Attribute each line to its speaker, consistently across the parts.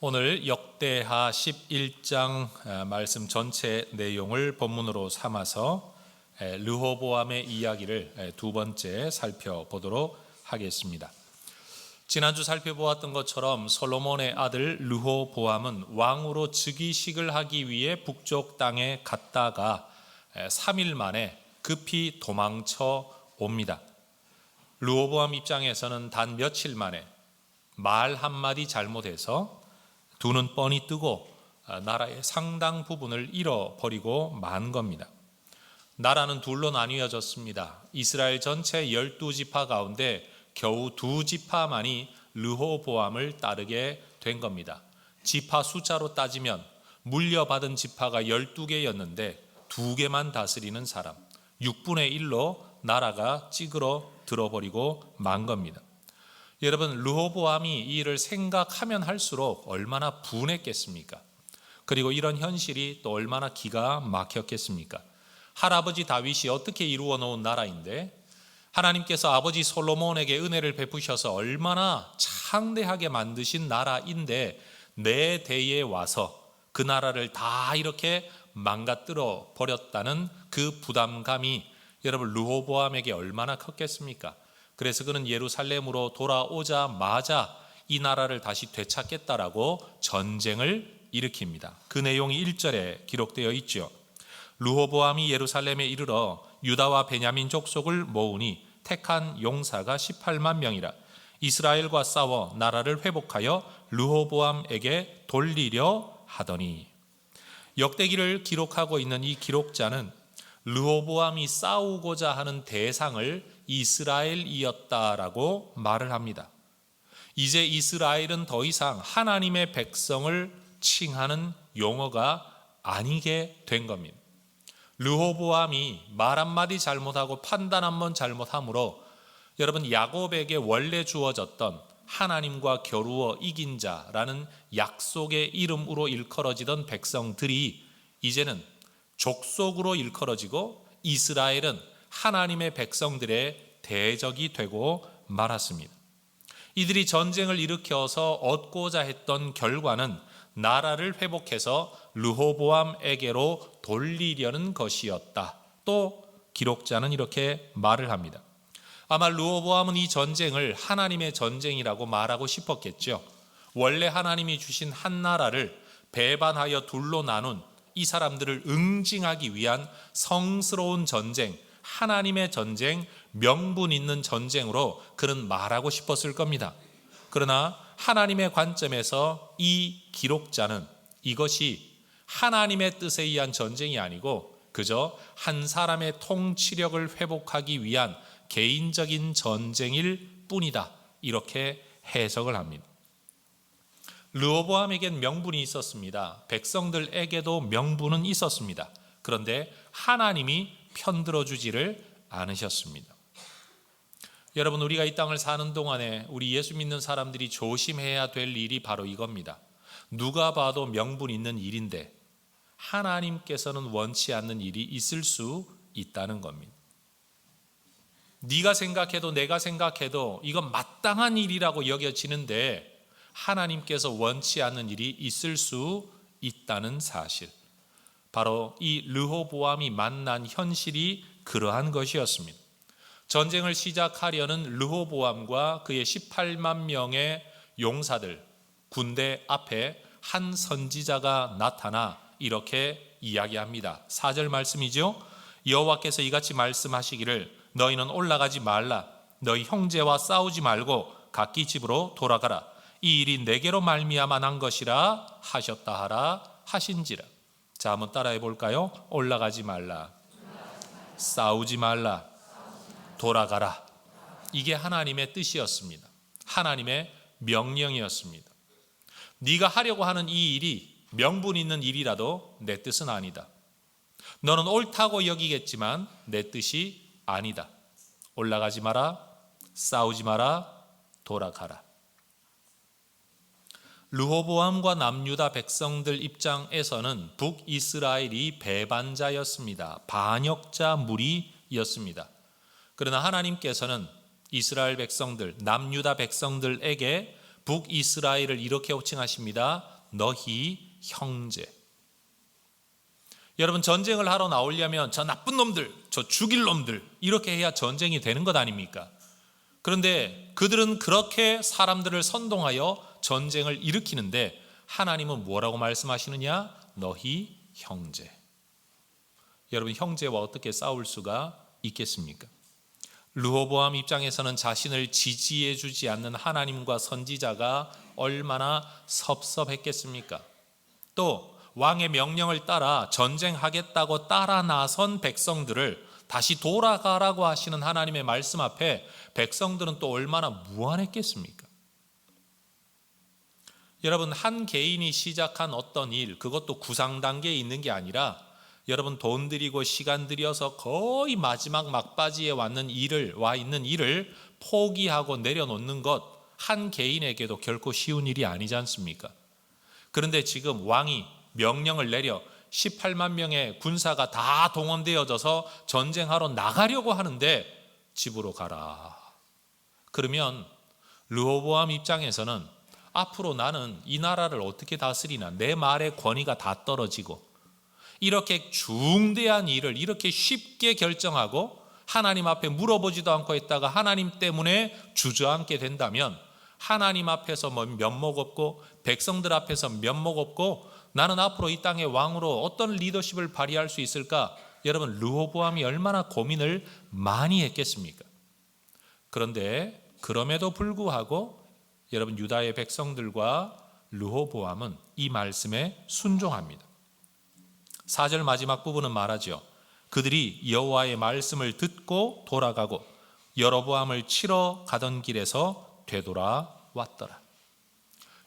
Speaker 1: 오늘 역대하 11장 말씀 전체 내용을 본문으로 삼아서 르호보암의 이야기를 두 번째 살펴보도록 하겠습니다. 지난주 살펴보았던 것처럼 솔로몬의 아들 르호보암은 왕으로 즉위식을 하기 위해 북쪽 땅에 갔다가 3일 만에 급히 도망쳐 옵니다. 르호보암 입장에서는 단 며칠 만에 말 한마디 잘못해서 두 눈 뻔히 뜨고 나라의 상당 부분을 잃어버리고 만 겁니다. 나라는 둘로 나뉘어졌습니다. 이스라엘 전체 12지파 가운데 겨우 2지파만이 르호보암을 따르게 된 겁니다. 지파 숫자로 따지면 물려받은 지파가 12개였는데 2개만 다스리는 사람, 6분의 1로 나라가 찌그러들어버리고 만 겁니다. 여러분, 르호보암이 이 일을 생각하면 할수록 얼마나 분했겠습니까? 그리고 이런 현실이 또 얼마나 기가 막혔겠습니까? 할아버지 다윗이 어떻게 이루어 놓은 나라인데 하나님께서 아버지 솔로몬에게 은혜를 베푸셔서 얼마나 창대하게 만드신 나라인데 내 대에 와서 그 나라를 다 이렇게 망가뜨려 버렸다는 그 부담감이 여러분 르호보암에게 얼마나 컸겠습니까? 그래서 그는 예루살렘으로 돌아오자마자 이 나라를 다시 되찾겠다라고 전쟁을 일으킵니다. 그 내용이 1절에 기록되어 있죠. 르호보암이 예루살렘에 이르러 유다와 베냐민 족속을 모으니 택한 용사가 18만 명이라. 이스라엘과 싸워 나라를 회복하여 르호보암에게 돌리려 하더니. 역대기를 기록하고 있는 이 기록자는 르호보암이 싸우고자 하는 대상을 이스라엘이었다라고 말을 합니다. 이제 이스라엘은 더 이상 하나님의 백성을 칭하는 용어가 아니게 된 겁니다. 르호보암이 말 한마디 잘못하고 판단 한번 잘못함으로 여러분 야곱에게 원래 주어졌던 하나님과 겨루어 이긴 자라는 약속의 이름으로 일컬어지던 백성들이 이제는 족속으로 일컬어지고 이스라엘은 하나님의 백성들의 대적이 되고 말았습니다. 이들이 전쟁을 일으켜서 얻고자 했던 결과는 나라를 회복해서 르호보암에게로 돌리려는 것이었다. 또 기록자는 이렇게 말을 합니다. 아마 르호보암은 이 전쟁을 하나님의 전쟁이라고 말하고 싶었겠죠. 원래 하나님이 주신 한 나라를 배반하여 둘로 나눈 이 사람들을 응징하기 위한 성스러운 전쟁, 하나님의 전쟁, 명분 있는 전쟁으로 그는 말하고 싶었을 겁니다. 그러나 하나님의 관점에서 이 기록자는 이것이 하나님의 뜻에 의한 전쟁이 아니고 그저 한 사람의 통치력을 회복하기 위한 개인적인 전쟁일 뿐이다. 이렇게 해석을 합니다. 르호보암에겐 명분이 있었습니다. 백성들에게도 명분은 있었습니다. 그런데 하나님이 편들어주지를 않으셨습니다. 여러분, 우리가 이 땅을 사는 동안에 우리 예수 믿는 사람들이 조심해야 될 일이 바로 이겁니다. 누가 봐도 명분 있는 일인데 하나님께서는 원치 않는 일이 있을 수 있다는 겁니다. 네가 생각해도 내가 생각해도 이건 마땅한 일이라고 여겨지는데 하나님께서 원치 않는 일이 있을 수 있다는 사실. 바로 이 르호보암이 만난 현실이 그러한 것이었습니다. 전쟁을 시작하려는 르호보암과 그의 18만 명의 용사들, 군대 앞에 한 선지자가 나타나 이렇게 이야기합니다. 4절 말씀이죠. 여호와께서 이같이 말씀하시기를 너희는 올라가지 말라. 너희 형제와 싸우지 말고 각기 집으로 돌아가라. 이 일이 내게로 말미암아 난 것이라 하셨다 하라 하신지라. 자, 한번 따라해 볼까요? 올라가지 말라, 싸우지 말라, 돌아가라. 이게 하나님의 뜻이었습니다. 하나님의 명령이었습니다. 네가 하려고 하는 이 일이 명분 있는 일이라도 내 뜻은 아니다. 너는 옳다고 여기겠지만 내 뜻이 아니다. 올라가지 마라, 싸우지 마라, 돌아가라. 르호보암과 남유다 백성들 입장에서는 북이스라엘이 배반자였습니다. 반역자 무리였습니다. 그러나 하나님께서는 이스라엘 백성들, 남유다 백성들에게 북이스라엘을 이렇게 호칭하십니다. 너희 형제. 여러분, 전쟁을 하러 나오려면 저 나쁜 놈들, 저 죽일 놈들, 이렇게 해야 전쟁이 되는 것 아닙니까? 그런데 그들은 그렇게 사람들을 선동하여 전쟁을 일으키는데 하나님은 뭐라고 말씀하시느냐? 너희 형제. 여러분, 형제와 어떻게 싸울 수가 있겠습니까? 르호보암 입장에서는 자신을 지지해 주지 않는 하나님과 선지자가 얼마나 섭섭했겠습니까? 또 왕의 명령을 따라 전쟁하겠다고 따라 나선 백성들을 다시 돌아가라고 하시는 하나님의 말씀 앞에 백성들은 또 얼마나 무안했겠습니까? 여러분, 한 개인이 시작한 어떤 일, 그것도 구상 단계에 있는 게 아니라 여러분, 돈 들이고 시간 들여서 거의 마지막 막바지에 와 있는 일을 포기하고 내려놓는 것, 한 개인에게도 결코 쉬운 일이 아니지 않습니까? 그런데 지금 왕이 명령을 내려 18만 명의 군사가 다 동원되어져서 전쟁하러 나가려고 하는데 집으로 가라. 그러면 르호보암 입장에서는 앞으로 나는 이 나라를 어떻게 다스리나, 내 말의 권위가 다 떨어지고 이렇게 중대한 일을 이렇게 쉽게 결정하고 하나님 앞에 물어보지도 않고 했다가 하나님 때문에 주저앉게 된다면 하나님 앞에서 면목 없고 백성들 앞에서 면목 없고 나는 앞으로 이 땅의 왕으로 어떤 리더십을 발휘할 수 있을까? 여러분, 르호보암이 얼마나 고민을 많이 했겠습니까? 그런데 그럼에도 불구하고 여러분, 유다의 백성들과 르호보암은 이 말씀에 순종합니다. 4절 마지막 부분은 말하죠. 그들이 여호와의 말씀을 듣고 돌아가고 여로보암을 치러 가던 길에서 되돌아왔더라.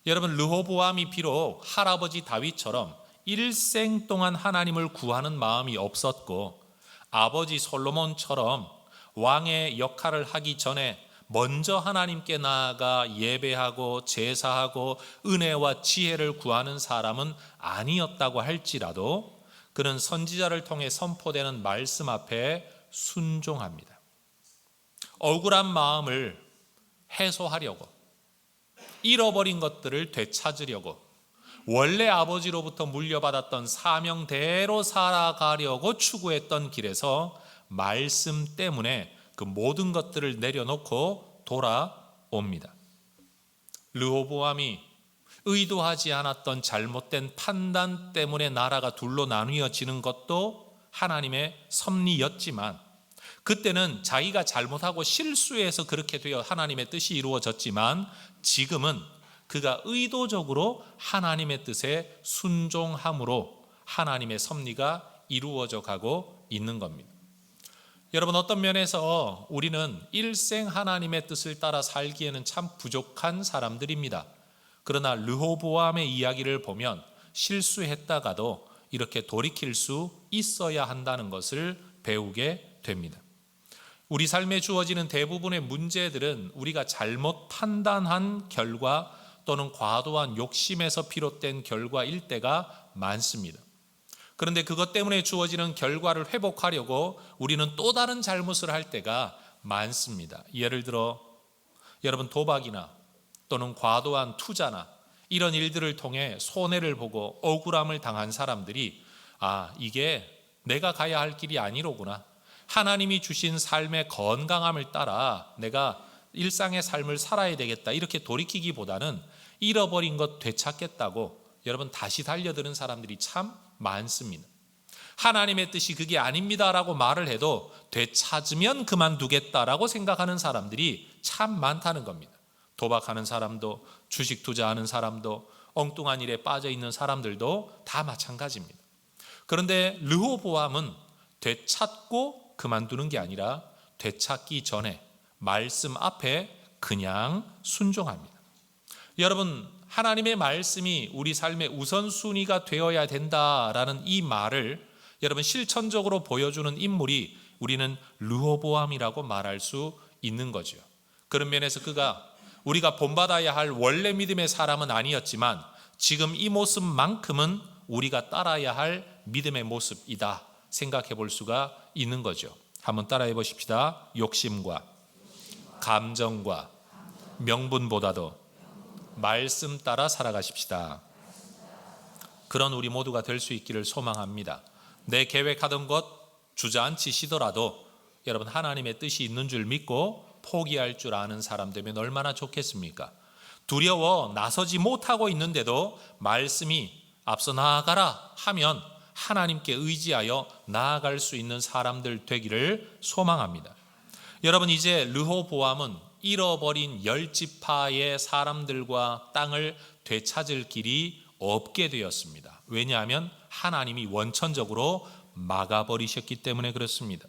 Speaker 1: 여러분, 르호보암이 비록 할아버지 다윗처럼 일생 동안 하나님을 구하는 마음이 없었고 아버지 솔로몬처럼 왕의 역할을 하기 전에 먼저 하나님께 나아가 예배하고 제사하고 은혜와 지혜를 구하는 사람은 아니었다고 할지라도 그는 선지자를 통해 선포되는 말씀 앞에 순종합니다. 억울한 마음을 해소하려고, 잃어버린 것들을 되찾으려고, 원래 아버지로부터 물려받았던 사명대로 살아가려고 추구했던 길에서 말씀 때문에 그 모든 것들을 내려놓고 돌아옵니다. 르호보암이 의도하지 않았던 잘못된 판단 때문에 나라가 둘로 나뉘어지는 것도 하나님의 섭리였지만 그때는 자기가 잘못하고 실수해서 그렇게 되어 하나님의 뜻이 이루어졌지만 지금은 그가 의도적으로 하나님의 뜻에 순종함으로 하나님의 섭리가 이루어져 가고 있는 겁니다. 여러분, 어떤 면에서 우리는 일생 하나님의 뜻을 따라 살기에는 참 부족한 사람들입니다. 그러나 르호보암의 이야기를 보면 실수했다가도 이렇게 돌이킬 수 있어야 한다는 것을 배우게 됩니다. 우리 삶에 주어지는 대부분의 문제들은 우리가 잘못 판단한 결과 또는 과도한 욕심에서 비롯된 결과일 때가 많습니다. 그런데 그것 때문에 주어지는 결과를 회복하려고 우리는 또 다른 잘못을 할 때가 많습니다. 예를 들어 여러분, 도박이나 또는 과도한 투자나 이런 일들을 통해 손해를 보고 억울함을 당한 사람들이 이게 내가 가야 할 길이 아니로구나, 하나님이 주신 삶의 건강함을 따라 내가 일상의 삶을 살아야 되겠다, 이렇게 돌이키기보다는 잃어버린 것 되찾겠다고 여러분 다시 달려드는 사람들이 참 많습니다. 하나님의 뜻이 그게 아닙니다라고 말을 해도 되찾으면 그만두겠다라고 생각하는 사람들이 참 많다는 겁니다. 도박하는 사람도, 주식 투자하는 사람도, 엉뚱한 일에 빠져 있는 사람들도 다 마찬가지입니다. 그런데 르호보암은 되찾고 그만두는 게 아니라 되찾기 전에 말씀 앞에 그냥 순종합니다. 여러분, 하나님의 말씀이 우리 삶의 우선순위가 되어야 된다라는 이 말을 여러분 실천적으로 보여주는 인물이 우리는 르호보암이라고 말할 수 있는 거죠. 그런 면에서 그가 우리가 본받아야 할 원래 믿음의 사람은 아니었지만 지금 이 모습만큼은 우리가 따라야 할 믿음의 모습이다 생각해 볼 수가 있는 거죠. 한번 따라해 보십시다. 욕심과 감정과 명분보다도 말씀 따라 살아가십시다. 그런 우리 모두가 될 수 있기를 소망합니다. 내 계획하던 것 주저앉히시더라도 여러분 하나님의 뜻이 있는 줄 믿고 포기할 줄 아는 사람 되면 얼마나 좋겠습니까? 두려워 나서지 못하고 있는데도 말씀이 앞서 나아가라 하면 하나님께 의지하여 나아갈 수 있는 사람들 되기를 소망합니다. 여러분 이제 르호보암은 잃어버린 10지파의 사람들과 땅을 되찾을 길이 없게 되었습니다. 왜냐하면 하나님이 원천적으로 막아버리셨기 때문에 그렇습니다.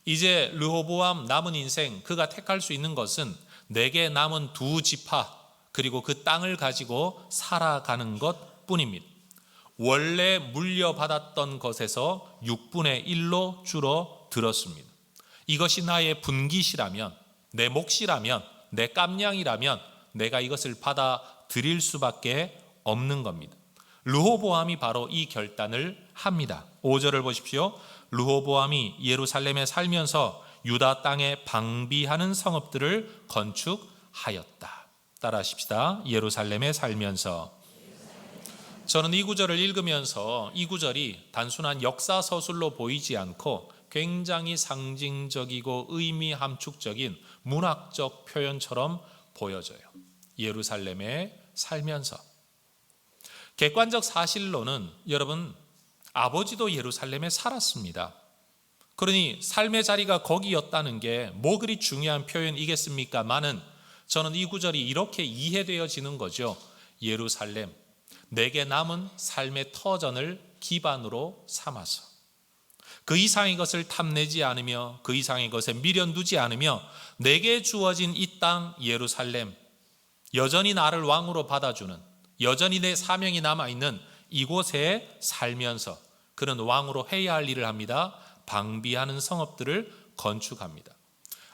Speaker 1: 이제 르호보암 남은 인생 그가 택할 수 있는 것은 내게 남은 2지파 그리고 그 땅을 가지고 살아가는 것 뿐입니다. 원래 물려받았던 것에서 6분의 1로 줄어들었습니다. 이것이 나의 분깃이라면, 내 몫이라면, 내 깜냥이라면 내가 이것을 받아들일 수밖에 없는 겁니다. 르호보암이 바로 이 결단을 합니다. 5절을 보십시오. 르호보암이 예루살렘에 살면서 유다 땅에 방비하는 성읍들을 건축하였다. 따라하십시다. 예루살렘에 살면서. 저는 이 구절을 읽으면서 이 구절이 단순한 역사 서술로 보이지 않고 굉장히 상징적이고 의미 함축적인 문학적 표현처럼 보여져요. 예루살렘에 살면서. 객관적 사실로는 여러분 아버지도 예루살렘에 살았습니다. 그러니 삶의 자리가 거기였다는 게 뭐 그리 중요한 표현이겠습니까마는 저는 이 구절이 이렇게 이해되어지는 거죠. 예루살렘, 내게 남은 삶의 터전을 기반으로 삼아서 그 이상의 것을 탐내지 않으며 그 이상의 것에 미련 두지 않으며 내게 주어진 이 땅 예루살렘, 여전히 나를 왕으로 받아주는, 여전히 내 사명이 남아있는 이곳에 살면서 그는 왕으로 해야 할 일을 합니다. 방비하는 성읍들을 건축합니다.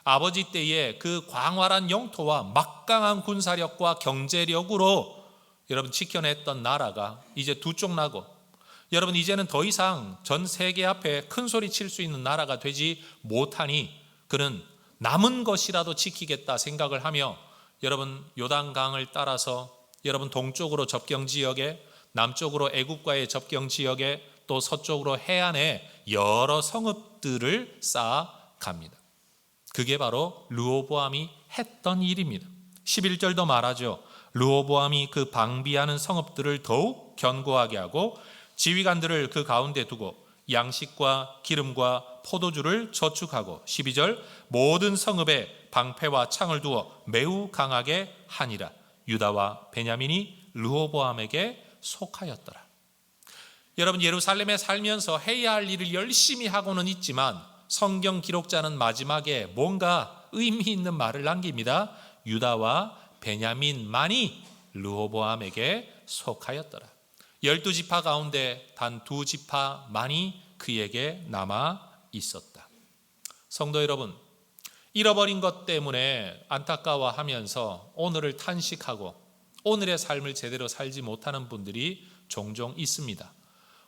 Speaker 1: 아버지 때에 그 광활한 영토와 막강한 군사력과 경제력으로 여러분 지켜냈던 나라가 이제 두 쪽 나고 여러분 이제는 더 이상 전 세계 앞에 큰 소리 칠 수 있는 나라가 되지 못하니 그는 남은 것이라도 지키겠다 생각을 하며 여러분 요단강을 따라서 여러분 동쪽으로 접경 지역에 남쪽으로 애국과의 접경 지역에 또 서쪽으로 해안에 여러 성읍들을 쌓아갑니다. 그게 바로 르호보암이 했던 일입니다. 11절도 말하죠. 르호보암이 그 방비하는 성읍들을 더욱 견고하게 하고 지휘관들을 그 가운데 두고 양식과 기름과 포도주를 저축하고 12절 모든 성읍에 방패와 창을 두어 매우 강하게 하니라. 유다와 베냐민이 르호보암에게 속하였더라. 여러분 예루살렘에 살면서 해야 할 일을 열심히 하고는 있지만 성경 기록자는 마지막에 뭔가 의미 있는 말을 남깁니다. 유다와 베냐민만이 르호보암에게 속하였더라. 12지파 가운데 단 2지파만이 그에게 남아 있었다. 성도 여러분, 잃어버린 것 때문에 안타까워하면서 오늘을 탄식하고 오늘의 삶을 제대로 살지 못하는 분들이 종종 있습니다.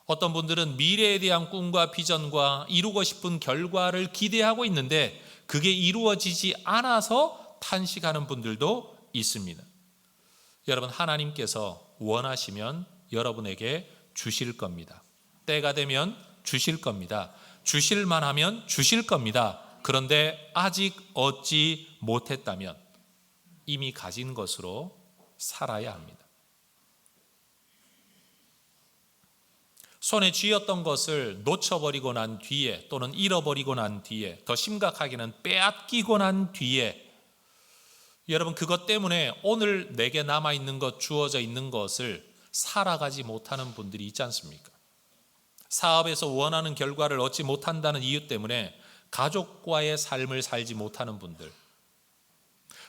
Speaker 1: 어떤 분들은 미래에 대한 꿈과 비전과 이루고 싶은 결과를 기대하고 있는데 그게 이루어지지 않아서 탄식하는 분들도 있습니다. 여러분 하나님께서 원하시면 여러분에게 주실 겁니다. 때가 되면 주실 겁니다. 주실만 하면 주실 겁니다. 그런데 아직 얻지 못했다면 이미 가진 것으로 살아야 합니다. 손에 쥐었던 것을 놓쳐버리고 난 뒤에 또는 잃어버리고 난 뒤에 더 심각하게는 빼앗기고 난 뒤에 여러분 그것 때문에 오늘 내게 남아있는 것 주어져 있는 것을 살아가지 못하는 분들이 있지 않습니까? 사업에서 원하는 결과를 얻지 못한다는 이유 때문에 가족과의 삶을 살지 못하는 분들,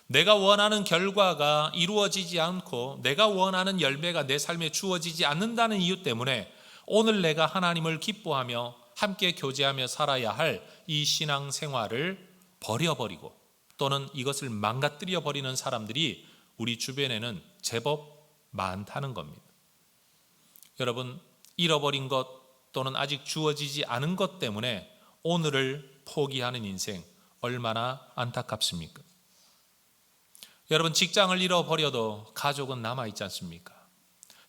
Speaker 1: 내가 원하는 결과가 이루어지지 않고 내가 원하는 열매가 내 삶에 주어지지 않는다는 이유 때문에 오늘 내가 하나님을 기뻐하며 함께 교제하며 살아야 할 이 신앙생활을 버려버리고 또는 이것을 망가뜨려 버리는 사람들이 우리 주변에는 제법 많다는 겁니다. 여러분 잃어버린 것 또는 아직 주어지지 않은 것 때문에 오늘을 포기하는 인생 얼마나 안타깝습니까? 여러분 직장을 잃어버려도 가족은 남아있지 않습니까?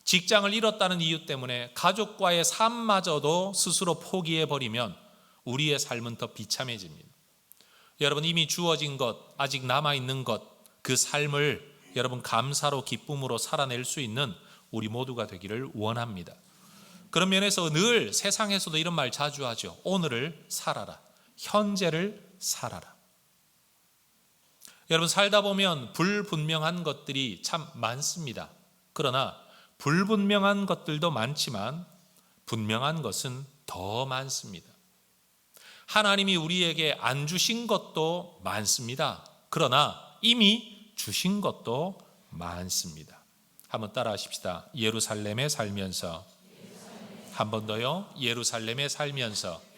Speaker 1: 직장을 잃었다는 이유 때문에 가족과의 삶마저도 스스로 포기해버리면 우리의 삶은 더 비참해집니다. 여러분, 이미 주어진 것, 아직 남아있는 것, 그 삶을 여러분 감사로 기쁨으로 살아낼 수 있는 우리 모두가 되기를 원합니다. 그런 면에서 늘 세상에서도 이런 말 자주 하죠. 오늘을 살아라. 현재를 살아라. 여러분, 살다 보면 불분명한 것들이 참 많습니다. 그러나 불분명한 것들도 많지만 분명한 것은 더 많습니다. 하나님이 우리에게 안 주신 것도 많습니다. 그러나 이미 주신 것도 많습니다. 한번 따라 하십시다. 예루살렘에 살면서, 한 번 더요. 예루살렘에 살면서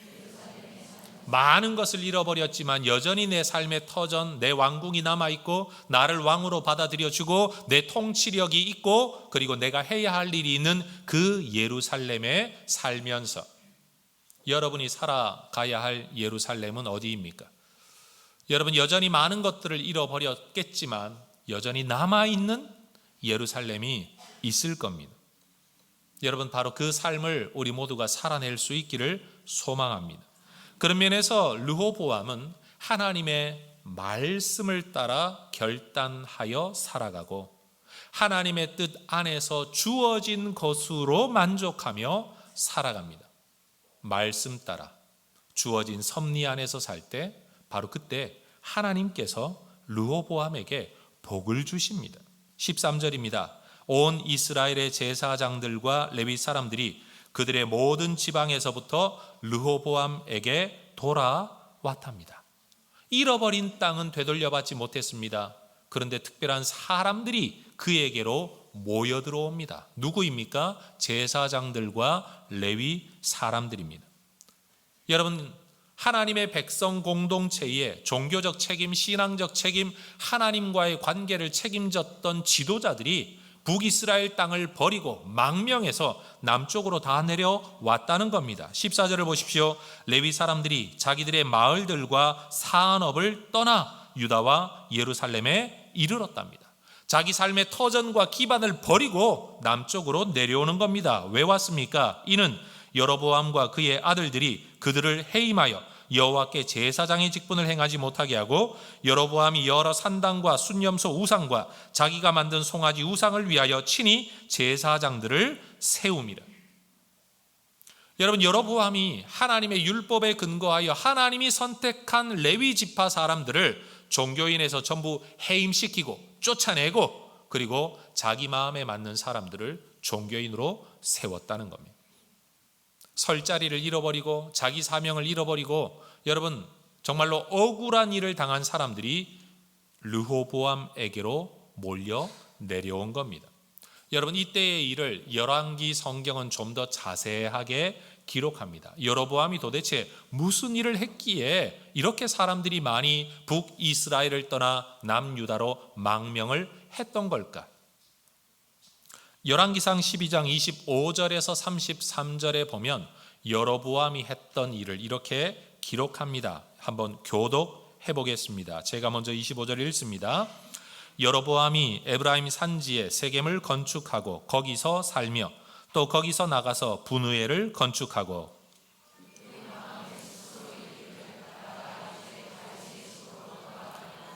Speaker 1: 많은 것을 잃어버렸지만 여전히 내 삶의 터전, 내 왕궁이 남아있고 나를 왕으로 받아들여주고 내 통치력이 있고 그리고 내가 해야 할 일이 있는 그 예루살렘에 살면서, 여러분이 살아가야 할 예루살렘은 어디입니까? 여러분, 여전히 많은 것들을 잃어버렸겠지만 여전히 남아있는 예루살렘이 있을 겁니다. 여러분, 바로 그 삶을 우리 모두가 살아낼 수 있기를 소망합니다. 그런 면에서 르호보암은 하나님의 말씀을 따라 결단하여 살아가고 하나님의 뜻 안에서 주어진 것으로 만족하며 살아갑니다. 말씀 따라 주어진 섭리 안에서 살 때 바로 그때 하나님께서 르호보암에게 복을 주십니다. 13절입니다. 온 이스라엘의 제사장들과 레위 사람들이 그들의 모든 지방에서부터 르호보암에게 돌아왔답니다. 잃어버린 땅은 되돌려받지 못했습니다. 그런데 특별한 사람들이 그에게로 모여 들어옵니다. 누구입니까? 제사장들과 레위 사람들입니다. 여러분, 하나님의 백성 공동체의 종교적 책임, 신앙적 책임, 하나님과의 관계를 책임졌던 지도자들이 북이스라엘 땅을 버리고 망명해서 남쪽으로 다 내려왔다는 겁니다. 14절을 보십시오. 레위 사람들이 자기들의 마을들과 산업을 떠나 유다와 예루살렘에 이르렀답니다. 자기 삶의 터전과 기반을 버리고 남쪽으로 내려오는 겁니다. 왜 왔습니까? 이는 여로보암과 그의 아들들이 그들을 해임하여 여호와께 제사장의 직분을 행하지 못하게 하고 여로보암이 여러 산당과 순념소 우상과 자기가 만든 송아지 우상을 위하여 친히 제사장들을 세웁니다. 여러분, 여로보암이 하나님의 율법에 근거하여 하나님이 선택한 레위 지파 사람들을 종교인에서 전부 해임시키고 쫓아내고 그리고 자기 마음에 맞는 사람들을 종교인으로 세웠다는 겁니다. 설 자리를 잃어버리고 자기 사명을 잃어버리고 여러분 정말로 억울한 일을 당한 사람들이 르호보암에게로 몰려 내려온 겁니다. 여러분, 이때의 일을 열왕기 성경은 좀 더 자세하게 기록합니다. 여로보암이 도대체 무슨 일을 했기에 이렇게 사람들이 많이 북이스라엘을 떠나 남유다로 망명을 했던 걸까? 열왕기상 12장 25절에서 33절에 보면 여로보암이 했던 일을 이렇게 기록합니다. 한번 교독해 보겠습니다. 제가 먼저 25절 읽습니다. 여로보암이 에브라임 산지에 세겜을 건축하고 거기서 살며 또 거기서 나가서 분우엘을 건축하고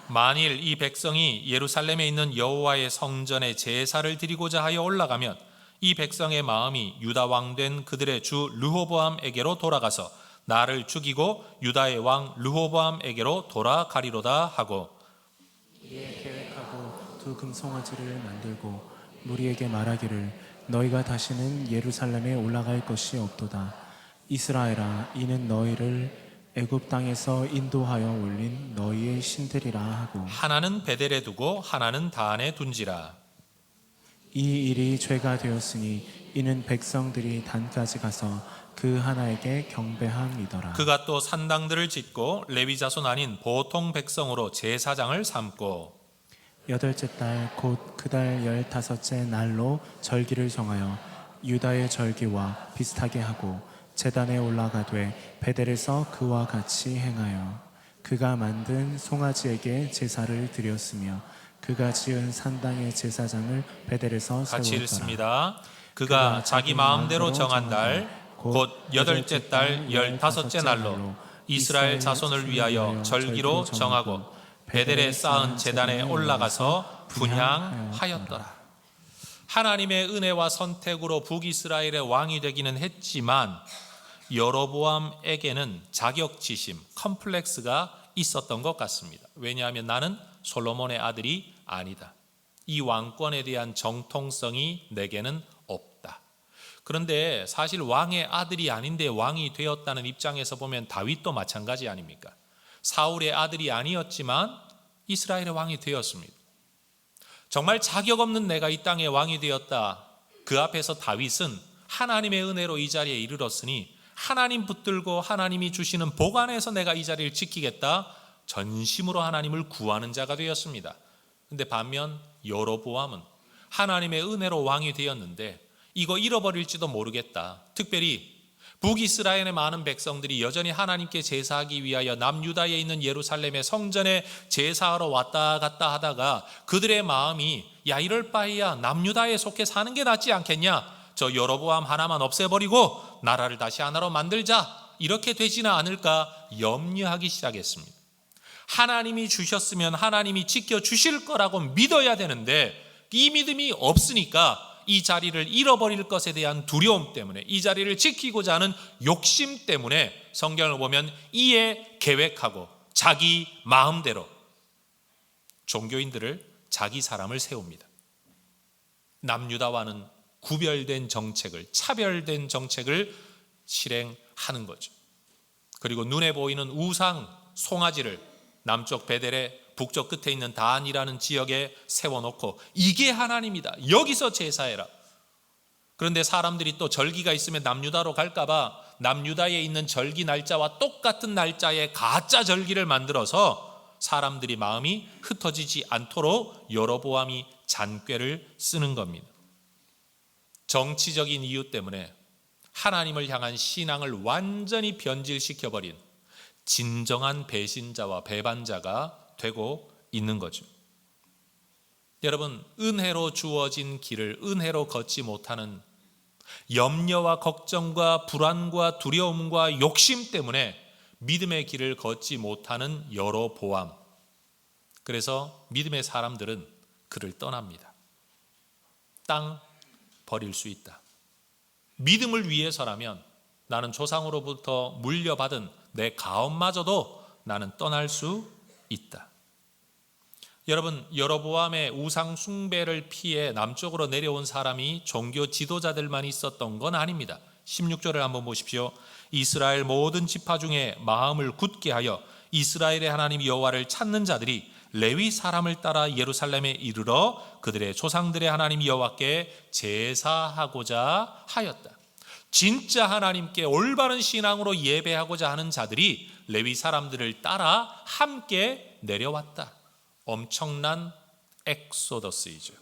Speaker 1: 만일 이 백성이 예루살렘에 있는 여호와의 성전에 제사를 드리고자 하여 올라가면 이 백성의 마음이 유다 왕 된 그들의 주 르호보암에게로 돌아가서 나를 죽이고 유다의 왕 르호보암에게로 돌아가리로다 하고
Speaker 2: 이에 계획하고 두 금송아지를 만들고 무리에게 말하기를 너희가 다시는 예루살렘에 올라갈 것이 없도다. 이스라엘아, 이는 너희를 애굽 땅에서 인도하여 올린 너희의 신들이라 하고
Speaker 1: 하나는 베델에 두고 하나는 다한에 둔지라.
Speaker 2: 이 일이 죄가 되었으니 이는 백성들이 단까지 가서 그 하나에게 경배함이더라.
Speaker 1: 그가 또 산당들을 짓고 레위 자손 아닌 보통 백성으로 제사장을 삼고
Speaker 2: 여덟째 달 곧 그 달 15째 날로 절기를 정하여 유다의 절기와 비슷하게 하고 제단에 올라가되 베델에서 그와 같이 행하여 그가 만든 송아지에게 제사를 드렸으며 그가 지은 산당의 제사장을 베델에서
Speaker 1: 같이
Speaker 2: 세웠더라.
Speaker 1: 읽습니다. 그가 자기 마음대로 정한 날 곧 8째 달 15째 날로 이스라엘 자손을 위하여 절기로 정하고 베델에 쌓은 제단에 올라가서 분향하였더라. 하나님의 은혜와 선택으로 북이스라엘의 왕이 되기는 했지만 여로보암에게는 자격지심, 컴플렉스가 있었던 것 같습니다. 왜냐하면 나는 솔로몬의 아들이 아니다. 이 왕권에 대한 정통성이 내게는 없다. 그런데 사실 왕의 아들이 아닌데 왕이 되었다는 입장에서 보면 다윗도 마찬가지 아닙니까? 사울의 아들이 아니었지만 이스라엘의 왕이 되었습니다. 정말 자격 없는 내가 이 땅의 왕이 되었다. 그 앞에서 다윗은 하나님의 은혜로 이 자리에 이르렀으니 하나님 붙들고 하나님이 주시는 복 안에서 내가 이 자리를 지키겠다. 전심으로 하나님을 구하는 자가 되었습니다. 그런데 반면 여로보암은 하나님의 은혜로 왕이 되었는데 이거 잃어버릴지도 모르겠다. 특별히 북이스라엘의 많은 백성들이 여전히 하나님께 제사하기 위하여 남유다에 있는 예루살렘의 성전에 제사하러 왔다 갔다 하다가 그들의 마음이 야 이럴 바에야 남유다에 속해 사는 게 낫지 않겠냐. 저 여로보암 하나만 없애버리고 나라를 다시 하나로 만들자. 이렇게 되지는 않을까 염려하기 시작했습니다. 하나님이 주셨으면 하나님이 지켜주실 거라고 믿어야 되는데 이 믿음이 없으니까 이 자리를 잃어버릴 것에 대한 두려움 때문에 이 자리를 지키고자 하는 욕심 때문에 성경을 보면 이에 계획하고 자기 마음대로 종교인들을 자기 사람을 세웁니다. 남유다와는 구별된 정책을, 차별된 정책을 실행하는 거죠. 그리고 눈에 보이는 우상 송아지를 남쪽 베델의 북쪽 끝에 있는 단이라는 지역에 세워놓고 이게 하나님이다. 여기서 제사해라. 그런데 사람들이 또 절기가 있으면 남유다로 갈까봐 남유다에 있는 절기 날짜와 똑같은 날짜에 가짜 절기를 만들어서 사람들이 마음이 흩어지지 않도록 여로보암이 잔꾀를 쓰는 겁니다. 정치적인 이유 때문에 하나님을 향한 신앙을 완전히 변질시켜버린 진정한 배신자와 배반자가 되고 있는 거죠. 여러분, 은혜로 주어진 길을 은혜로 걷지 못하는 염려와 걱정과 불안과 두려움과 욕심 때문에 믿음의 길을 걷지 못하는 여로보암. 그래서 믿음의 사람들은 그를 떠납니다. 땅 버릴 수 있다. 믿음을 위해서라면 나는 조상으로부터 물려받은 내 가업마저도 나는 떠날 수 있다. 여러분, 여로보암의 우상 숭배를 피해 남쪽으로 내려온 사람이 종교 지도자들만 있었던 건 아닙니다. 16절을 한번 보십시오. 이스라엘 모든 지파 중에 마음을 굳게 하여 이스라엘의 하나님 여호와를 찾는 자들이 레위 사람을 따라 예루살렘에 이르러 그들의 조상들의 하나님 여호와께 제사하고자 하였다. 진짜 하나님께 올바른 신앙으로 예배하고자 하는 자들이 레위 사람들을 따라 함께 내려왔다. 엄청난 엑소더스이죠.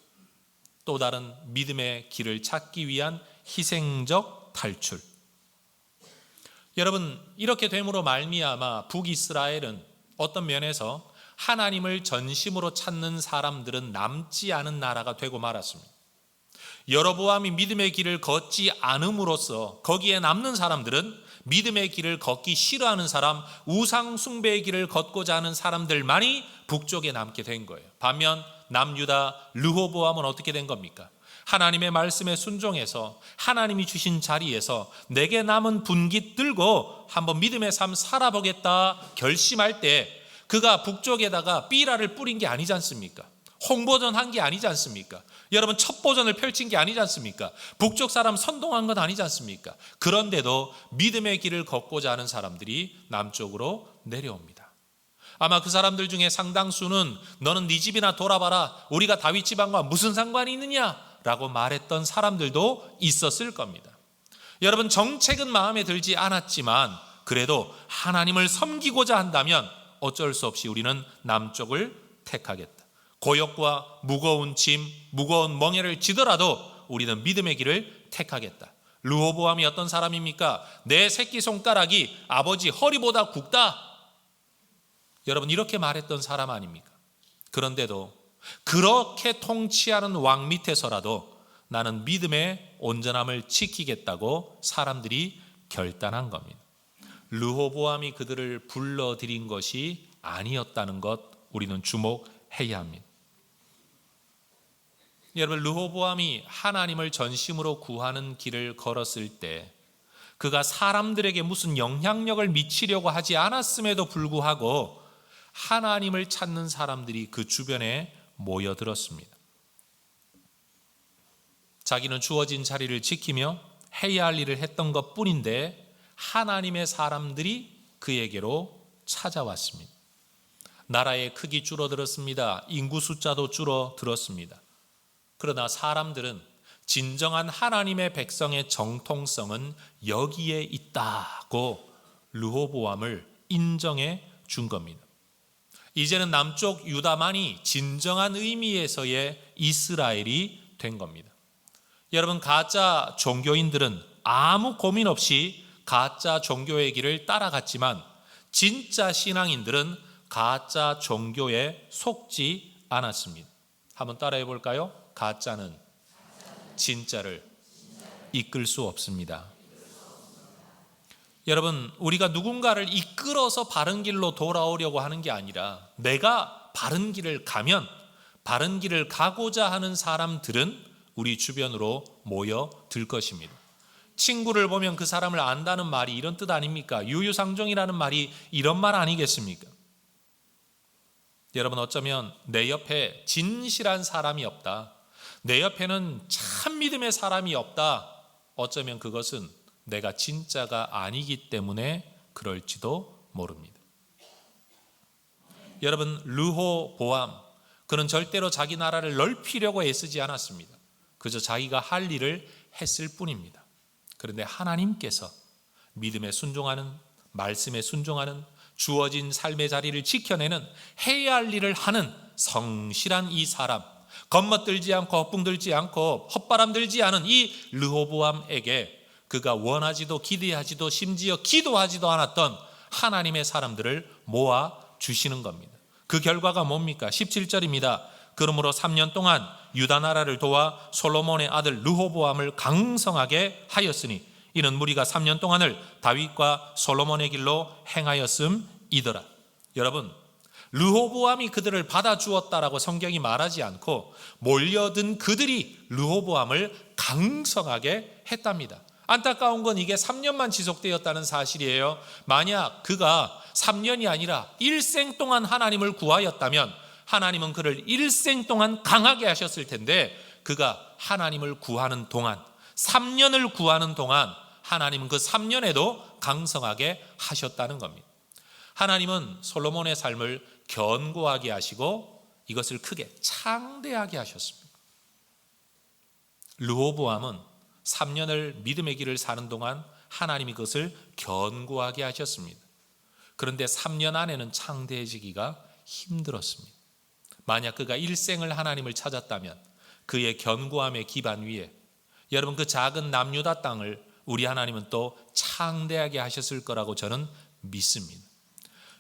Speaker 1: 또 다른 믿음의 길을 찾기 위한 희생적 탈출. 여러분, 이렇게 됨으로 말미암아 북이스라엘은 어떤 면에서 하나님을 전심으로 찾는 사람들은 남지 않은 나라가 되고 말았습니다. 여로보암이 믿음의 길을 걷지 않음으로써 거기에 남는 사람들은 믿음의 길을 걷기 싫어하는 사람, 우상 숭배의 길을 걷고자 하는 사람들만이 북쪽에 남게 된 거예요. 반면 남유다 르호보암은 어떻게 된 겁니까? 하나님의 말씀에 순종해서 하나님이 주신 자리에서 내게 남은 분깃 들고 한번 믿음의 삶 살아보겠다 결심할 때 그가 북쪽에다가 삐라를 뿌린 게 아니지 않습니까? 홍보전 한 게 아니지 않습니까? 여러분, 첩보전을 펼친 게 아니지 않습니까? 북쪽 사람 선동한 건 아니지 않습니까? 그런데도 믿음의 길을 걷고자 하는 사람들이 남쪽으로 내려옵니다. 아마 그 사람들 중에 상당수는 너는 네 집이나 돌아봐라, 우리가 다윗 집안과 무슨 상관이 있느냐라고 말했던 사람들도 있었을 겁니다. 여러분, 정책은 마음에 들지 않았지만 그래도 하나님을 섬기고자 한다면 어쩔 수 없이 우리는 남쪽을 택하겠다. 고역과 무거운 짐, 무거운 멍에를 지더라도 우리는 믿음의 길을 택하겠다. 르호보암이 어떤 사람입니까? 내 새끼손가락이 아버지 허리보다 굵다. 여러분, 이렇게 말했던 사람 아닙니까? 그런데도 그렇게 통치하는 왕 밑에서라도 나는 믿음의 온전함을 지키겠다고 사람들이 결단한 겁니다. 르호보암이 그들을 불러들인 것이 아니었다는 것 우리는 주목해야 합니다. 여러분, 르호보암이 하나님을 전심으로 구하는 길을 걸었을 때 그가 사람들에게 무슨 영향력을 미치려고 하지 않았음에도 불구하고 하나님을 찾는 사람들이 그 주변에 모여들었습니다. 자기는 주어진 자리를 지키며 해야 할 일을 했던 것뿐인데 하나님의 사람들이 그에게로 찾아왔습니다. 나라의 크기 줄어들었습니다. 인구 숫자도 줄어들었습니다. 그러나 사람들은 진정한 하나님의 백성의 정통성은 여기에 있다고 르호보암을 인정해 준 겁니다. 이제는 남쪽 유다만이 진정한 의미에서의 이스라엘이 된 겁니다. 여러분, 가짜 종교인들은 아무 고민 없이 가짜 종교의 길을 따라갔지만 진짜 신앙인들은 가짜 종교에 속지 않았습니다. 한번 따라해 볼까요? 가짜는 진짜를 이끌 수 없습니다. 여러분, 우리가 누군가를 이끌어서 바른 길로 돌아오려고 하는 게 아니라 내가 바른 길을 가면 바른 길을 가고자 하는 사람들은 우리 주변으로 모여들 것입니다. 친구를 보면 그 사람을 안다는 말이 이런 뜻 아닙니까? 유유상종이라는 말이 이런 말 아니겠습니까? 여러분, 어쩌면 내 옆에 진실한 사람이 없다, 내 옆에는 참 믿음의 사람이 없다, 어쩌면 그것은 내가 진짜가 아니기 때문에 그럴지도 모릅니다. 여러분, 르호보암, 그는 절대로 자기 나라를 넓히려고 애쓰지 않았습니다. 그저 자기가 할 일을 했을 뿐입니다. 그런데 하나님께서 믿음에 순종하는, 말씀에 순종하는, 주어진 삶의 자리를 지켜내는, 해야 할 일을 하는 성실한 이 사람, 겁먹들지 않고 헛붕들지 않고 헛바람 들지 않은 이 르호보암에게 그가 원하지도 기대하지도 심지어 기도하지도 않았던 하나님의 사람들을 모아 주시는 겁니다. 그 결과가 뭡니까? 17절입니다. 그러므로 3년 동안 유다 나라를 도와 솔로몬의 아들 르호보암을 강성하게 하였으니 이는 무리가 3년 동안을 다윗과 솔로몬의 길로 행하였음이더라. 여러분, 르호보암이 그들을 받아주었다라고 성경이 말하지 않고 몰려든 그들이 르호보암을 강성하게 했답니다. 안타까운 건 이게 3년만 지속되었다는 사실이에요. 만약 그가 3년이 아니라 일생 동안 하나님을 구하였다면 하나님은 그를 일생 동안 강하게 하셨을 텐데 그가 하나님을 구하는 동안, 3년을 구하는 동안 하나님은 그 3년에도 강성하게 하셨다는 겁니다. 하나님은 솔로몬의 삶을 견고하게 하시고 이것을 크게 창대하게 하셨습니다. 르호보암은 3년을 믿음의 길을 사는 동안 하나님이 그것을 견고하게 하셨습니다. 그런데 3년 안에는 창대해지기가 힘들었습니다. 만약 그가 일생을 하나님을 찾았다면 그의 견고함의 기반 위에 여러분 그 작은 남유다 땅을 우리 하나님은 또 창대하게 하셨을 거라고 저는 믿습니다.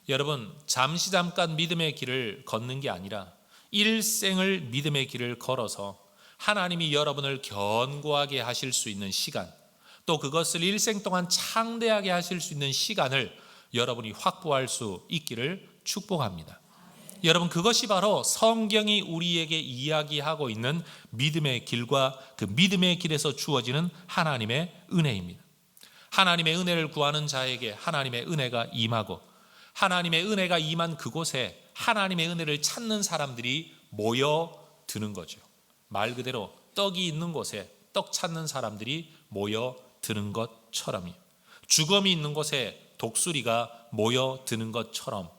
Speaker 1: 여러분, 잠깐 믿음의 길을 걷는 게 아니라 일생을 믿음의 길을 걸어서 하나님이 여러분을 견고하게 하실 수 있는 시간, 또 그것을 일생 동안 창대하게 하실 수 있는 시간을 여러분이 확보할 수 있기를 축복합니다. 여러분, 그것이 바로 성경이 우리에게 이야기하고 있는 믿음의 길과 그 믿음의 길에서 주어지는 하나님의 은혜입니다. 하나님의 은혜를 구하는 자에게 하나님의 은혜가 임하고 하나님의 은혜가 임한 그곳에 하나님의 은혜를 찾는 사람들이 모여드는 거죠. 말 그대로 떡이 있는 곳에 떡 찾는 사람들이 모여드는 것처럼이요. 죽음이 있는 곳에 독수리가 모여드는 것처럼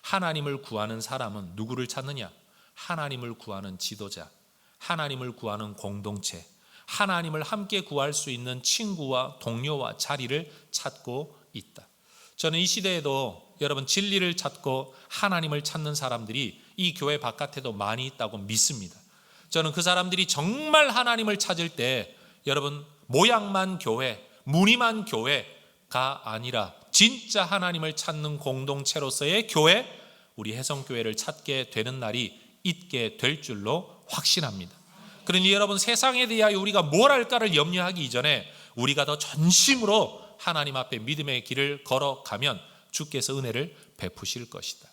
Speaker 1: 하나님을 구하는 사람은 누구를 찾느냐? 하나님을 구하는 지도자, 하나님을 구하는 공동체, 하나님을 함께 구할 수 있는 친구와 동료와 자리를 찾고 있다. 저는 이 시대에도 여러분 진리를 찾고 하나님을 찾는 사람들이 이 교회 바깥에도 많이 있다고 믿습니다. 저는 그 사람들이 정말 하나님을 찾을 때 여러분 모양만 교회, 무늬만 교회가 아니라 진짜 하나님을 찾는 공동체로서의 교회, 우리 혜성교회를 찾게 되는 날이 있게 될 줄로 확신합니다. 그러니 여러분, 세상에 대하여 우리가 뭘 할까를 염려하기 이전에 우리가 더 전심으로 하나님 앞에 믿음의 길을 걸어가면 주께서 은혜를 베푸실 것이다.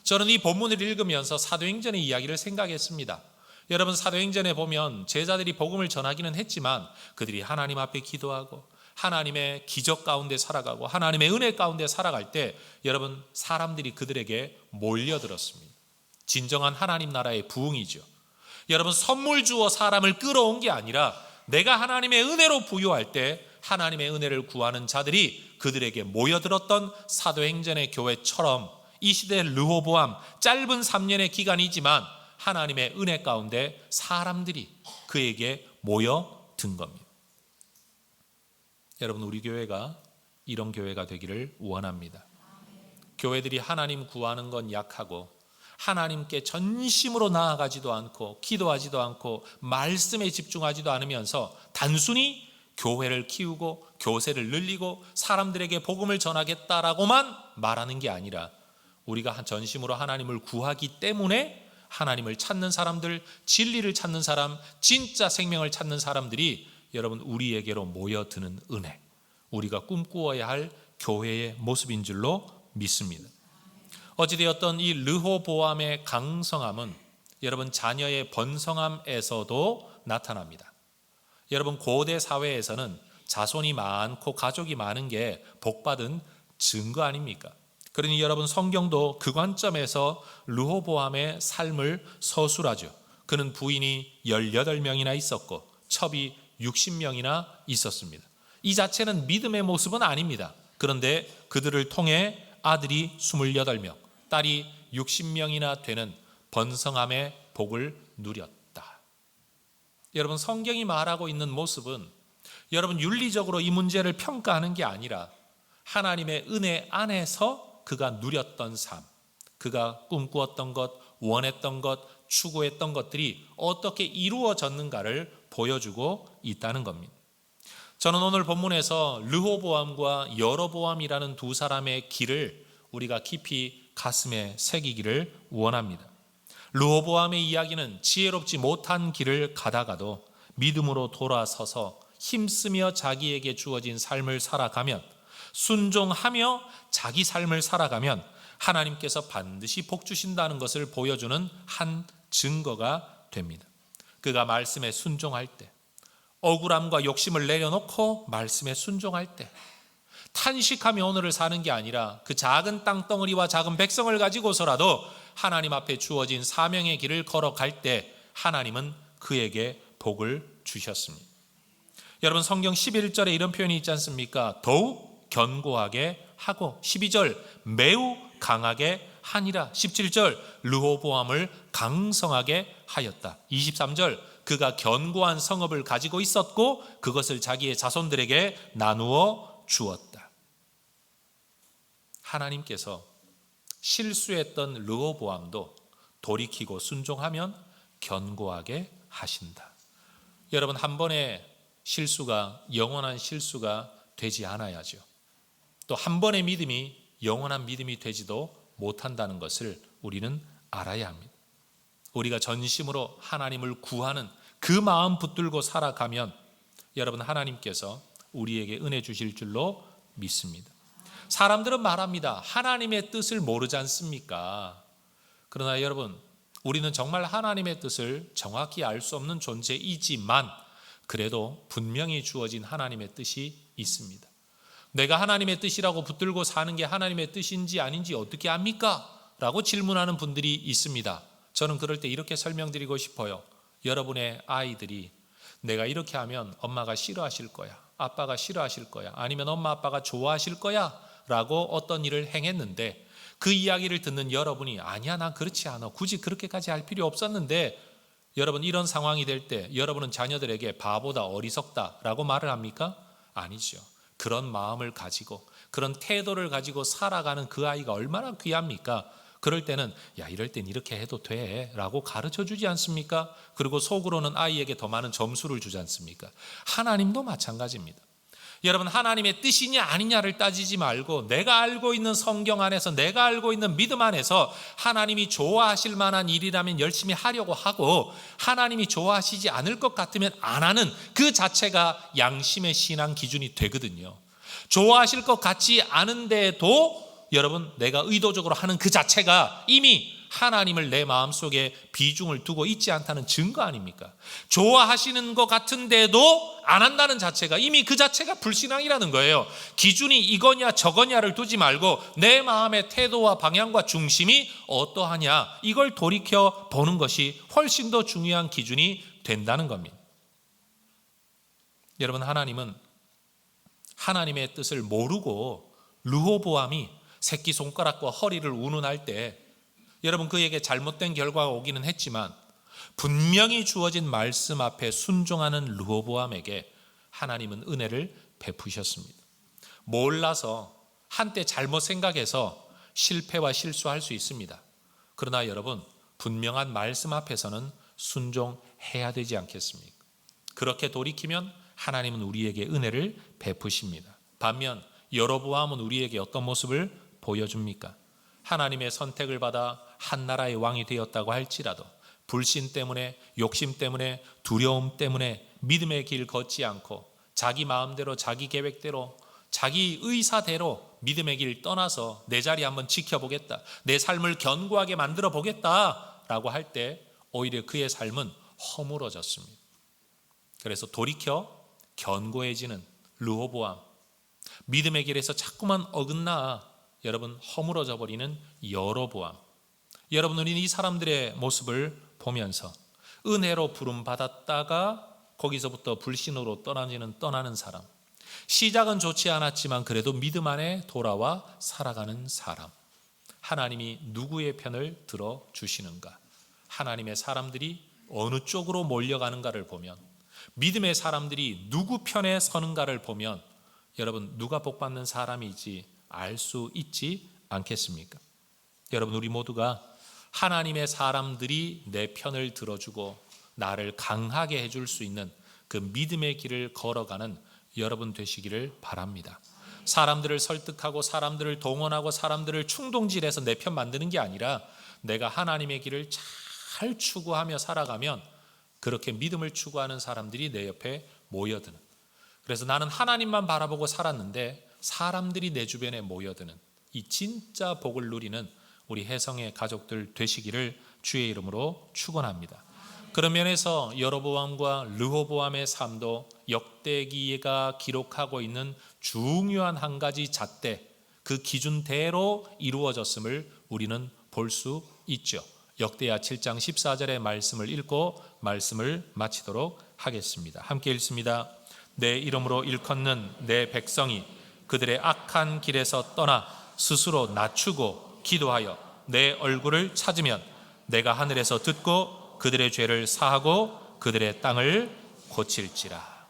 Speaker 1: 저는 이 본문을 읽으면서 사도행전의 이야기를 생각했습니다. 여러분, 사도행전에 보면 제자들이 복음을 전하기는 했지만 그들이 하나님 앞에 기도하고 하나님의 기적 가운데 살아가고 하나님의 은혜 가운데 살아갈 때 여러분, 사람들이 그들에게 몰려들었습니다. 진정한 하나님 나라의 부흥이죠. 여러분, 선물 주어 사람을 끌어온 게 아니라 내가 하나님의 은혜로 부유할 때 하나님의 은혜를 구하는 자들이 그들에게 모여들었던 사도행전의 교회처럼 이 시대의 르호보암, 짧은 3년의 기간이지만 하나님의 은혜 가운데 사람들이 그에게 모여든 겁니다. 여러분, 우리 교회가 이런 교회가 되기를 원합니다. 교회들이 하나님 구하는 건 약하고 하나님께 전심으로 나아가지도 않고 기도하지도 않고 말씀에 집중하지도 않으면서 단순히 교회를 키우고 교세를 늘리고 사람들에게 복음을 전하겠다라고만 말하는 게 아니라 우리가 전심으로 하나님을 구하기 때문에 하나님을 찾는 사람들, 진리를 찾는 사람, 진짜 생명을 찾는 사람들이 여러분, 우리에게로 모여드는 은혜, 우리가 꿈꾸어야 할 교회의 모습인 줄로 믿습니다. 어찌되었던 이 르호보암의 강성함은 여러분, 자녀의 번성함에서도 나타납니다. 여러분, 고대 사회에서는 자손이 많고 가족이 많은 게 복받은 증거 아닙니까? 그러니 여러분, 성경도 그 관점에서 르호보암의 삶을 서술하죠. 그는 부인이 18명이나 있었고 첩이 60명이나 있었습니다. 이 자체는 믿음의 모습은 아닙니다. 그런데 그들을 통해 아들이 28명, 딸이 60명이나 되는 번성함의 복을 누렸다. 여러분, 성경이 말하고 있는 모습은 여러분, 윤리적으로 이 문제를 평가하는 게 아니라 하나님의 은혜 안에서 그가 누렸던 삶, 그가 꿈꾸었던 것, 원했던 것, 추구했던 것들이 어떻게 이루어졌는가를 보여주고 있다는 겁니다. 저는 오늘 본문에서 르호보암과 여로보암이라는 두 사람의 길을 우리가 깊이 가슴에 새기기를 원합니다. 르호보암의 이야기는 지혜롭지 못한 길을 가다가도 믿음으로 돌아서서 힘쓰며 자기에게 주어진 삶을 살아가면, 순종하며 자기 삶을 살아가면 하나님께서 반드시 복 주신다는 것을 보여주는 한 증거가 됩니다. 그가 말씀에 순종할 때, 억울함과 욕심을 내려놓고 말씀에 순종할 때, 탄식하며 오늘을 사는 게 아니라 그 작은 땅덩어리와 작은 백성을 가지고서라도 하나님 앞에 주어진 사명의 길을 걸어갈 때 하나님은 그에게 복을 주셨습니다. 여러분, 성경 11절에 이런 표현이 있지 않습니까? 더욱 견고하게 하고, 12절 매우 강하게 하니라, 17절 르호보암을 강성하게 하였다, 23절 그가 견고한 성읍을 가지고 있었고 그것을 자기의 자손들에게 나누어 주었다. 하나님께서 실수했던 르호보암도 돌이키고 순종하면 견고하게 하신다. 여러분, 한 번의 실수가 영원한 실수가 되지 않아야죠. 또 한 번의 믿음이 영원한 믿음이 되지도 못한다는 것을 우리는 알아야 합니다. 우리가 전심으로 하나님을 구하는 그 마음 붙들고 살아가면 여러분, 하나님께서 우리에게 은혜 주실 줄로 믿습니다. 사람들은 말합니다. 하나님의 뜻을 모르지 않습니까? 그러나 여러분, 우리는 정말 하나님의 뜻을 정확히 알 수 없는 존재이지만 그래도 분명히 주어진 하나님의 뜻이 있습니다. 내가 하나님의 뜻이라고 붙들고 사는 게 하나님의 뜻인지 아닌지 어떻게 압니까? 라고 질문하는 분들이 있습니다. 저는 그럴 때 이렇게 설명드리고 싶어요. 여러분의 아이들이 내가 이렇게 하면 엄마가 싫어하실 거야, 아빠가 싫어하실 거야, 아니면 엄마 아빠가 좋아하실 거야 라고 어떤 일을 행했는데 그 이야기를 듣는 여러분이 아니야, 난 그렇지 않아, 굳이 그렇게까지 할 필요 없었는데, 여러분, 이런 상황이 될 때 여러분은 자녀들에게 바보다, 어리석다 라고 말을 합니까? 아니죠. 그런 마음을 가지고 그런 태도를 가지고 살아가는 그 아이가 얼마나 귀합니까? 그럴 때는 야, 이럴 땐 이렇게 해도 돼 라고 가르쳐 주지 않습니까? 그리고 속으로는 아이에게 더 많은 점수를 주지 않습니까? 하나님도 마찬가지입니다. 여러분, 하나님의 뜻이냐 아니냐를 따지지 말고 내가 알고 있는 성경 안에서, 내가 알고 있는 믿음 안에서 하나님이 좋아하실 만한 일이라면 열심히 하려고 하고, 하나님이 좋아하시지 않을 것 같으면 안 하는 그 자체가 양심의 신앙 기준이 되거든요. 좋아하실 것 같지 않은데도 여러분, 내가 의도적으로 하는 그 자체가 이미 하나님을 내 마음속에 비중을 두고 있지 않다는 증거 아닙니까? 좋아하시는 것 같은데도 안 한다는 자체가 이미 그 자체가 불신앙이라는 거예요. 기준이 이거냐 저거냐를 두지 말고 내 마음의 태도와 방향과 중심이 어떠하냐, 이걸 돌이켜 보는 것이 훨씬 더 중요한 기준이 된다는 겁니다. 여러분, 하나님은 하나님의 뜻을 모르고 르호보암이 새끼손가락과 허리를 운운할 때 여러분, 그에게 잘못된 결과가 오기는 했지만 분명히 주어진 말씀 앞에 순종하는 르호보암에게 하나님은 은혜를 베푸셨습니다. 몰라서 한때 잘못 생각해서 실패와 실수할 수 있습니다. 그러나 여러분, 분명한 말씀 앞에서는 순종해야 되지 않겠습니까? 그렇게 돌이키면 하나님은 우리에게 은혜를 베푸십니다. 반면 여로보암은 우리에게 어떤 모습을 보여줍니까? 하나님의 선택을 받아 한 나라의 왕이 되었다고 할지라도 불신 때문에, 욕심 때문에, 두려움 때문에 믿음의 길 걷지 않고 자기 마음대로, 자기 계획대로, 자기 의사대로 믿음의 길 떠나서 내 자리 한번 지켜보겠다, 내 삶을 견고하게 만들어 보겠다라고 할 때 오히려 그의 삶은 허물어졌습니다. 그래서 돌이켜 견고해지는 르호보암, 믿음의 길에서 자꾸만 어긋나 여러분 허물어져 버리는 여로보암. 여러분, 우리는 이 사람들의 모습을 보면서 은혜로 부름 받았다가 거기서부터 불신으로 떠나는 사람, 시작은 좋지 않았지만 그래도 믿음 안에 돌아와 살아가는 사람. 하나님이 누구의 편을 들어주시는가, 하나님의 사람들이 어느 쪽으로 몰려가는가를 보면, 믿음의 사람들이 누구 편에 서는가를 보면 여러분, 누가 복받는 사람이지 알 수 있지 않겠습니까? 여러분, 우리 모두가 하나님의 사람들이 내 편을 들어주고 나를 강하게 해줄 수 있는 그 믿음의 길을 걸어가는 여러분 되시기를 바랍니다. 사람들을 설득하고 사람들을 동원하고 사람들을 충동질해서 내 편 만드는 게 아니라 내가 하나님의 길을 잘 추구하며 살아가면 그렇게 믿음을 추구하는 사람들이 내 옆에 모여드는, 그래서 나는 하나님만 바라보고 살았는데 사람들이 내 주변에 모여드는 이 진짜 복을 누리는 우리 혜성의 가족들 되시기를 주의 이름으로 축원합니다. 그런 면에서 여로보암과 르호보암의 삶도 역대기가 기록하고 있는 중요한 한 가지 잣대, 그 기준대로 이루어졌음을 우리는 볼 수 있죠. 역대하 7장 14절의 말씀을 읽고 말씀을 마치도록 하겠습니다. 함께 읽습니다. 내 이름으로 일컫는 내 백성이 그들의 악한 길에서 떠나 스스로 낮추고 기도하여 내 얼굴을 찾으면 내가 하늘에서 듣고 그들의 죄를 사하고 그들의 땅을 고칠지라.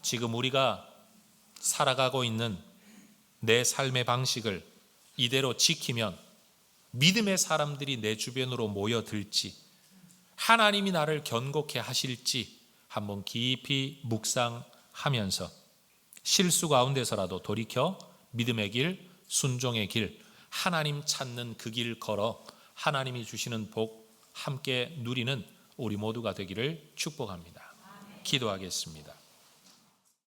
Speaker 1: 지금 우리가 살아가고 있는 내 삶의 방식을 이대로 지키면 믿음의 사람들이 내 주변으로 모여들지, 하나님이 나를 견고케 하실지 한번 깊이 묵상하면서 실수 가운데서라도 돌이켜 믿음의 길, 순종의 길, 하나님 찾는 그 길 걸어 하나님이 주시는 복 함께 누리는 우리 모두가 되기를 축복합니다. 기도하겠습니다.